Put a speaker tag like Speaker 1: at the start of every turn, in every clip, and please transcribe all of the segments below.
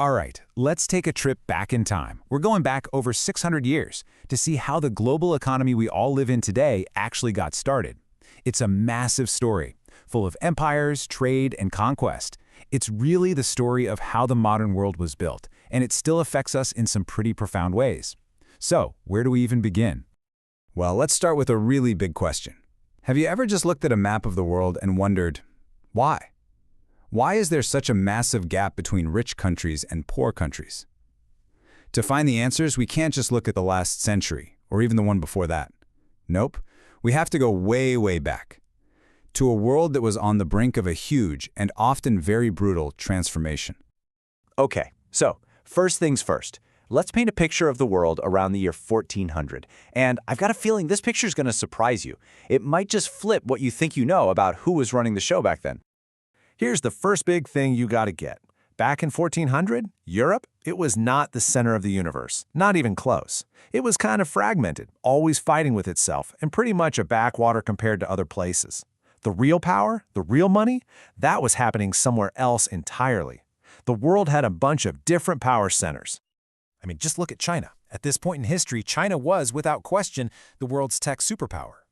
Speaker 1: All right, let's take a trip back in time. We're going back over 600 years to see how the global economy we all live in today actually got started. It's a massive story, full of empires, trade, and conquest. It's really the story of how the modern world was built, and it still affects us in some pretty profound ways. So, where do we even begin? Well, let's start with a really big question. Have you ever just looked at a map of the world and wondered, why? Why is there such a massive gap between rich countries and poor countries? To find the answers, we can't just look at the last century, or even the one before that. Nope, we have to go way, way back, to a world that was on the brink of a huge and often very brutal transformation.
Speaker 2: Okay, so first things first. Let's paint a picture of the world around the year 1400. And I've got a feeling this picture is going to surprise you. It might just flip what you think you know about who was running the show back then. Here's the first big thing you got to get. Back in 1400, Europe, it was not the center of the universe, not even close. It was kind of fragmented, always fighting with itself, and pretty much a backwater compared to other places. The real power, the real money, that was happening somewhere else entirely. The world had a bunch of different power centers.
Speaker 3: I mean, just look at China. At this point in history, China was, without question, the world's tech superpower.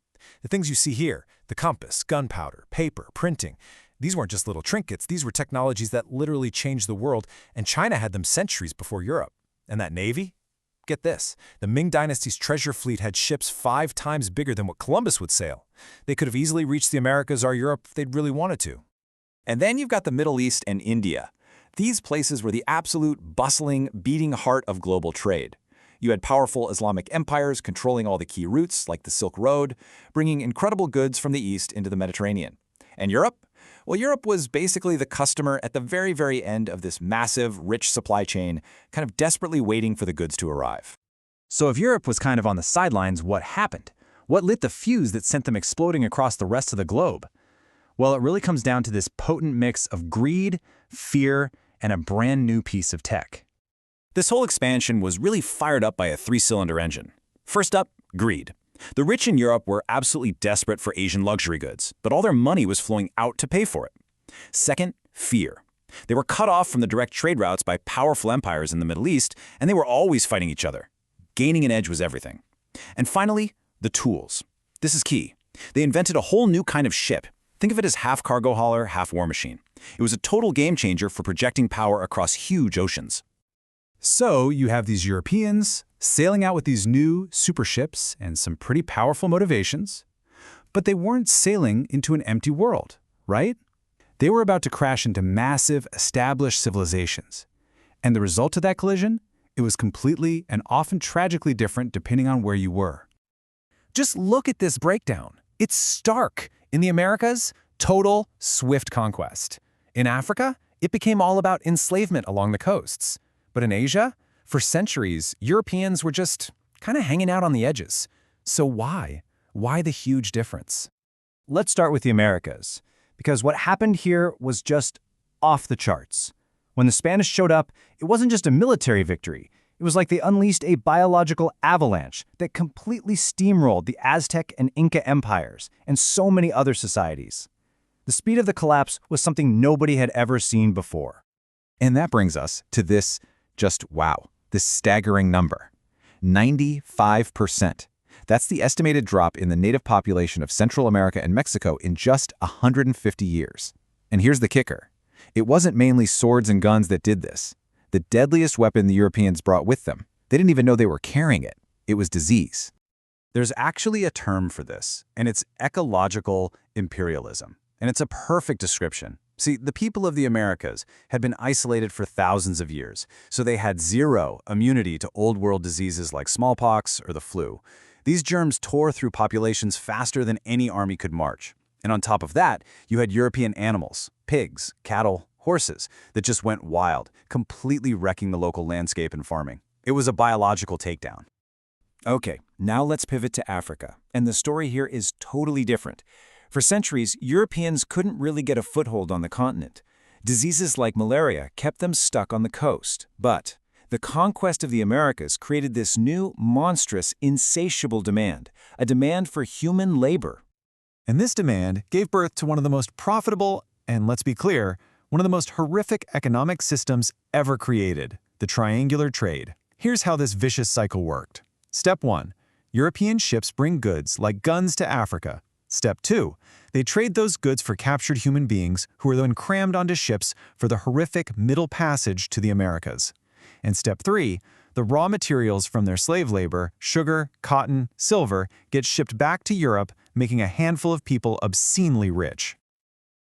Speaker 3: The things you see here, the compass, gunpowder, paper, printing, these weren't just little trinkets, these were technologies that literally changed the world, and China had them centuries before Europe. And that navy? Get this, the Ming Dynasty's treasure fleet had ships 5 times bigger than what Columbus would sail. They could have easily reached the Americas or Europe if they'd really wanted to.
Speaker 2: And then you've got the Middle East and India. These places were the absolute bustling, beating heart of global trade. You had powerful Islamic empires controlling all the key routes, like the Silk Road, bringing incredible goods from the east into the Mediterranean. And Europe? Well, Europe was basically the customer at the very, very end of this massive, rich supply chain, kind of desperately waiting for the goods to arrive.
Speaker 1: So if Europe was kind of on the sidelines, what happened? What lit the fuse that sent them exploding across the rest of the globe? Well, it really comes down to this potent mix of greed, fear, and a brand new piece of tech.
Speaker 2: This whole expansion was really fired up by a 3-cylinder engine. First up, greed. The rich in Europe were absolutely desperate for Asian luxury goods, but all their money was flowing out to pay for it. Second, fear. They were cut off from the direct trade routes by powerful empires in the Middle East, and they were always fighting each other. Gaining an edge was everything. And finally, the tools. This is key. They invented a whole new kind of ship. Think of it as half cargo hauler, half war machine. It was a total game changer for projecting power across huge oceans.
Speaker 1: So you have these Europeans sailing out with these new super ships and some pretty powerful motivations, but they weren't sailing into an empty world, right? They were about to crash into massive, established civilizations. And the result of that collision? It was completely and often tragically different depending on where you were.
Speaker 3: Just look at this breakdown. It's stark. In the Americas, total, swift conquest. In Africa, it became all about enslavement along the coasts. But in Asia, for centuries, Europeans were just kind of hanging out on the edges. So why? Why the huge difference?
Speaker 1: Let's start with the Americas, because what happened here was just off the charts. When the Spanish showed up, it wasn't just a military victory. It was like they unleashed a biological avalanche that completely steamrolled the Aztec and Inca empires and so many other societies. The speed of the collapse was something nobody had ever seen before. And that brings us to this this staggering number. 95%. That's the estimated drop in the native population of Central America and Mexico in just 150 years. And here's the kicker. It wasn't mainly swords and guns that did this. The deadliest weapon the Europeans brought with them, they didn't even know they were carrying it. It was disease. There's actually a term for this, and it's ecological imperialism. And it's a perfect description. See, the people of the Americas had been isolated for thousands of years, so they had zero immunity to old-world diseases like smallpox or the flu. These germs tore through populations faster than any army could march. And on top of that, you had European animals, pigs, cattle, horses, that just went wild, completely wrecking the local landscape and farming. It was a biological takedown.
Speaker 2: Okay, now let's pivot to Africa, and the story here is totally different. For centuries, Europeans couldn't really get a foothold on the continent. Diseases like malaria kept them stuck on the coast. But the conquest of the Americas created this new, monstrous, insatiable demand, a demand for human labor.
Speaker 3: And this demand gave birth to one of the most profitable, and let's be clear, One of the most horrific economic systems ever created, the triangular trade. Here's how this vicious cycle worked. Step 1. European ships bring goods like guns to Africa. Step 2. They trade those goods for captured human beings who are then crammed onto ships for the horrific Middle Passage to the Americas. And Step 3. The raw materials from their slave labor, sugar, cotton, silver, get shipped back to Europe, making a handful of people obscenely rich.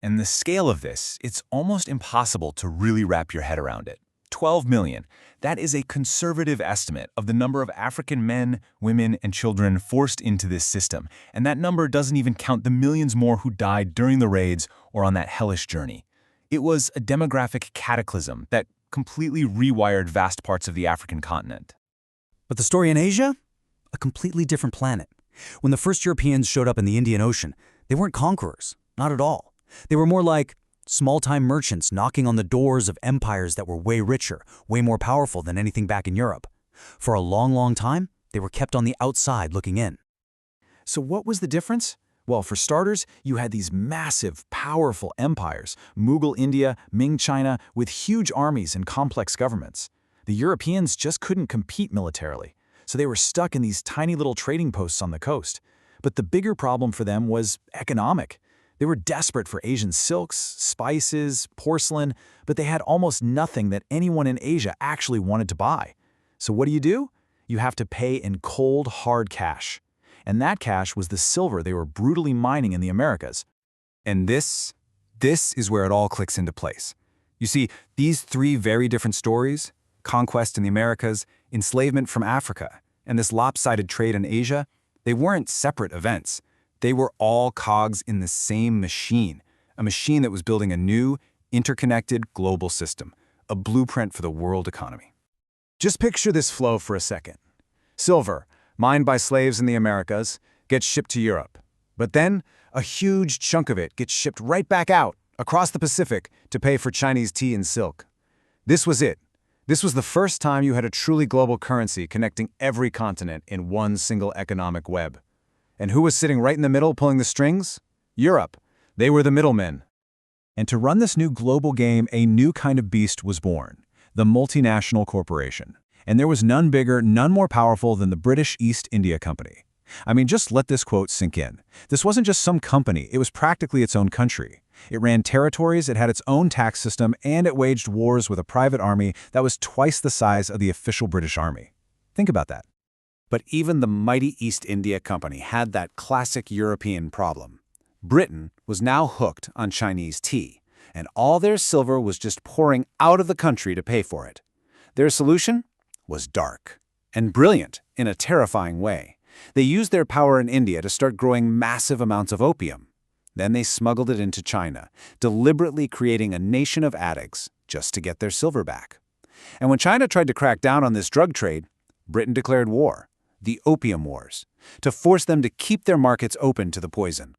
Speaker 1: And the scale of this, it's almost impossible to really wrap your head around it. 12 million. That is a conservative estimate of the number of African men, women, and children forced into this system. And that number doesn't even count the millions more who died during the raids or on that hellish journey. It was a demographic cataclysm that completely rewired vast parts of the African continent.
Speaker 4: But the story in Asia? A completely different planet. When the first Europeans showed up in the Indian Ocean, they weren't conquerors, not at all. They were more like small-time merchants knocking on the doors of empires that were way richer, way more powerful than anything back in Europe. For a long, long time, they were kept on the outside looking in.
Speaker 2: So what was the difference? Well, for starters, you had these massive, powerful empires, Mughal India, Ming China, with huge armies and complex governments. The Europeans just couldn't compete militarily, so they were stuck in these tiny little trading posts on the coast. But the bigger problem for them was economic. They were desperate for Asian silks, spices, porcelain, but they had almost nothing that anyone in Asia actually wanted to buy. So what do? You have to pay in cold, hard cash. And that cash was the silver they were brutally mining in the Americas.
Speaker 1: And this is where it all clicks into place. You see, these three very different stories, conquest in the Americas, enslavement from Africa, and this lopsided trade in Asia, they weren't separate events. They were all cogs in the same machine, a machine that was building a new, interconnected global system, a blueprint for the world economy.
Speaker 2: Just picture this flow for a second. Silver, mined by slaves in the Americas, gets shipped to Europe. But then, a huge chunk of it gets shipped right back out, across the Pacific, to pay for Chinese tea and silk. This was it. This was the first time you had a truly global currency connecting every continent in one single economic web. And who was sitting right in the middle pulling the strings? Europe. They were the middlemen.
Speaker 1: And to run this new global game, a new kind of beast was born, the multinational corporation. And there was none bigger, none more powerful than the British East India Company. I mean, just let this quote sink in. This wasn't just some company, it was practically its own country. It ran territories, it had its own tax system, and it waged wars with a private army that was twice the size of the official British army. Think about that.
Speaker 2: But even the mighty East India Company had that classic European problem. Britain was now hooked on Chinese tea, and all their silver was just pouring out of the country to pay for it. Their solution was dark and brilliant in a terrifying way. They used their power in India to start growing massive amounts of opium. Then they smuggled it into China, deliberately creating a nation of addicts just to get their silver back. And when China tried to crack down on this drug trade, Britain declared war, the Opium Wars, to force them to keep their markets open to the poison.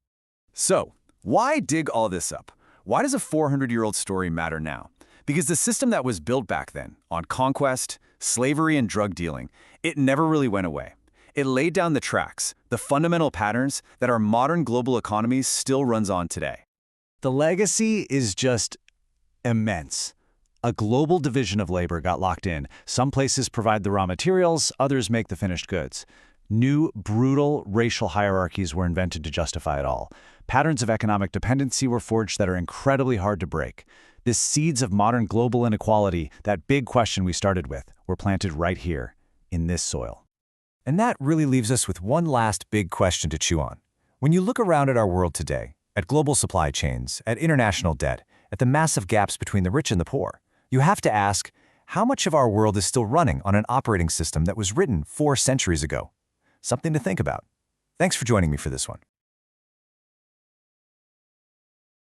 Speaker 1: So, why dig all this up? Why does a 400-year-old story matter now? Because the system that was built back then, on conquest, slavery, and drug dealing, it never really went away. It laid down the tracks, the fundamental patterns that our modern global economy still runs on today.
Speaker 2: The legacy is just immense. A global division of labor got locked in. Some places provide the raw materials, others make the finished goods. New, brutal racial hierarchies were invented to justify it all. Patterns of economic dependency were forged that are incredibly hard to break. The seeds of modern global inequality, that big question we started with, were planted right here, in this soil.
Speaker 3: And that really leaves us with one last big question to chew on. When you look around at our world today, at global supply chains, at international debt, at the massive gaps between the rich and the poor, you have to ask, how much of our world is still running on an operating system that was written 4 centuries ago? Something to think about. Thanks for joining me for this one.